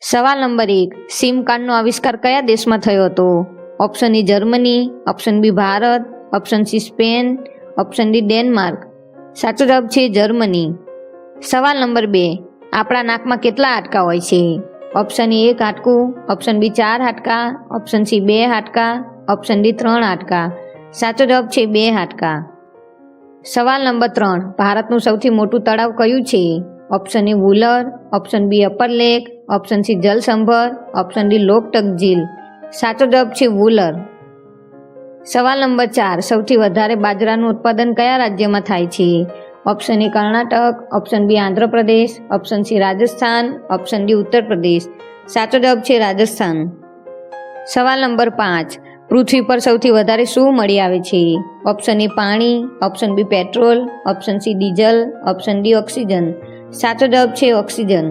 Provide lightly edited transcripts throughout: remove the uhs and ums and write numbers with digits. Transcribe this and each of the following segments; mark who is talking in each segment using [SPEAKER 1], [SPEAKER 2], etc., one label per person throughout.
[SPEAKER 1] સવાલ number 1, sim કાર્ડનો આવિષ્કાર કયા દેશમાં થયો હતો? Option A Germany, option B Bharat, option C Spain, option D Denmark. સાચો જવાબ છે જર્મની. સવાલ નંબર 2, આપણા નાકમાં કેટલા હાડકાં હોય છે? ઓપ્શન એ 1 હાડકું, ઓપ્શન બી 4 હાડકાં, ઓપ્શન સી 2 હાડકાં, ઓપ્શન ડી 3 હાડકાં. સાચો જવાબ છે 2 હાડકાં. સવાલ નંબર 3, ભારતનું સૌથી મોટું તળાવ કયું છે? Option A Wular, option B upper lake, option C જલસંભર, ઓપ્શન ડી લોકટક ઝીલ. સાચો જવાબ છે વુલર. સવાલ નંબર 4, સૌથી વધારે બાજરાનું ઉત્પાદન કયા રાજ્યમાં થાય છે? ઓપ્શન એ Karnataka, option B Andhra Pradesh, option C Rajasthan, option D Uttar Pradesh. સાચો જવાબ છે રાજસ્થાન. સવાલ નંબર 5, પૃથ્વી પર સૌથી વધારે શું મળી આવે છે? ઓપ્શન એ પાણી, option B petrol, option C diesel, option D oxygen. સાચો જવાબ છે ઓક્સિજન.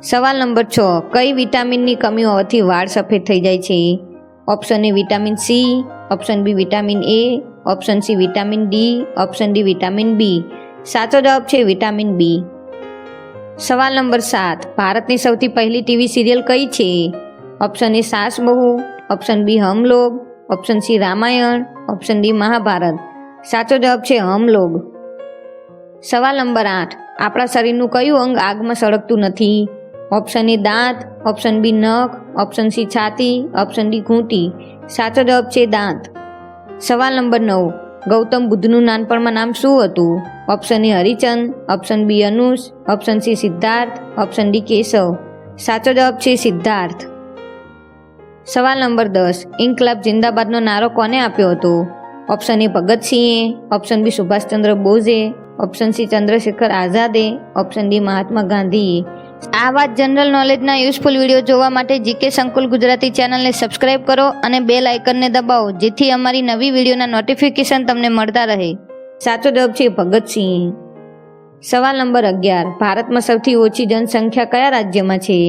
[SPEAKER 1] સવાલ નંબર 6, કઈ વિટામિનની કમી હોવાથી વાળ સફેદ થઈ જાય છે? Option A vitamin C, option B vitamin A, option C vitamin D, option D vitamin B. સાચો જવાબ છે વિટામિન બી. સવાલ નંબર 7, ભારતની સૌથી પહેલી ટીવી સિરિયલ કઈ છે? Option A Saas Bahu, option B Hum Log, option C Ramayan, option D Mahabharat. સાચો જવાબ છે હમ લોગ. સવાલ નંબર 8, આપણા શરીરનું કયું અંગ આગમાં સળગતું નથી? ઓપ્શન એ દાંત, ઓપ્શન બી નખ, ઓપ્શન સી છાતી, ઓપ્શન ડી ઘૂંટી. સાચો જવાબ છે દાંત. સવાલ નંબર 9, ગૌતમ બુદ્ધનું નાનપણમાં નામ શું હતું? Option A Harichand, option B Anush, option C Siddharth, option D Keshav. સાચો જવાબ છે સિદ્ધાર્થ. સવાલ નંબર 10, ઇન્કલાબ જિંદાબાદનો નારો કોને આપ્યો હતો? ઓપ્શન એ ભગતસિંહે, ઓપ્શન બી સુભાષચંદ્ર બોઝે, ઓપ્શન સી ચંદ્રશેખર આઝાદે, ઓપ્શન ડી મહાત્મા ગાંધીએ. આવા જનરલ નોલેજના યુઝફુલ વિડીયો જોવા માટે જીકે સંકુલ ગુજરાતી ચેનલને સબસ્ક્રાઇબ કરો અને બેલ આઇકનને દબાવો, જેથી અમારી નવી વિડીયોના નોટિફિકેશન તમને મળતા રહે. સાચો જવાબ છે ભગતસિંહ. સવાલ નંબર 11, ભારતમાં સૌથી ઓછી જનસંખ્યા કયા રાજ્યમાં છે?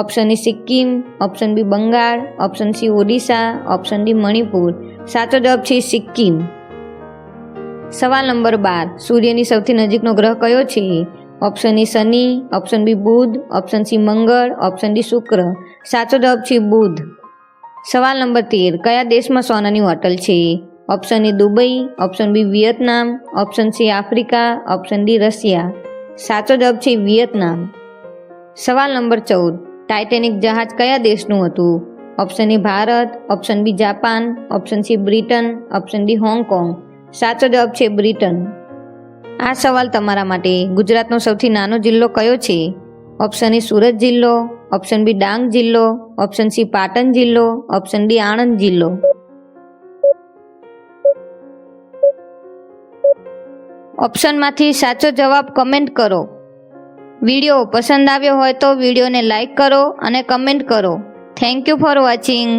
[SPEAKER 1] Option A Sikkim, option B Bengal, option C Odisha, option D Manipur. સાચો જવાબ છે સિક્કિમ. સવાલ નંબર 12, સૂર્યની સૌથી નજીકનો ગ્રહ કયો છે? ઓપ્શન એ શનિ, ઓપ્શન બી બુધ, ઓપ્શન સી મંગળ, ઓપ્શન ડી શુક્ર. સાચો જવાબ છે બુધ. સવાલ નંબર 13, કયા દેશમાં સોનાની હોટલ છે? Option A Dubai, option B Vietnam, option C Africa, option D Russia. સાચો જવાબ છે વિયેતનામ. સવાલ નંબર 14, ટાઇટેનિક જહાજ કયા દેશનું હતું? Option A Bharat, option B Japan, option C Britain, option D Hong Kong. સાચો જવાબ છે બ્રિટન. આ સવાલ તમારા માટે, ગુજરાતનો સૌથી નાનો જિલ્લો કયો છે? ઓપ્શન એ સુરત જિલ્લો, ઓપ્શન બી ડાંગ જિલ્લો, ઓપ્શન સી પાટણ જિલ્લો, ઓપ્શન ડી આણંદ જિલ્લો. ઓપ્શનમાંથી સાચો જવાબ કમેન્ટ કરો. વિડીયો પસંદ આવ્યો હોય તો વિડીયોને લાઈક કરો અને કમેન્ટ કરો. Thank you for watching.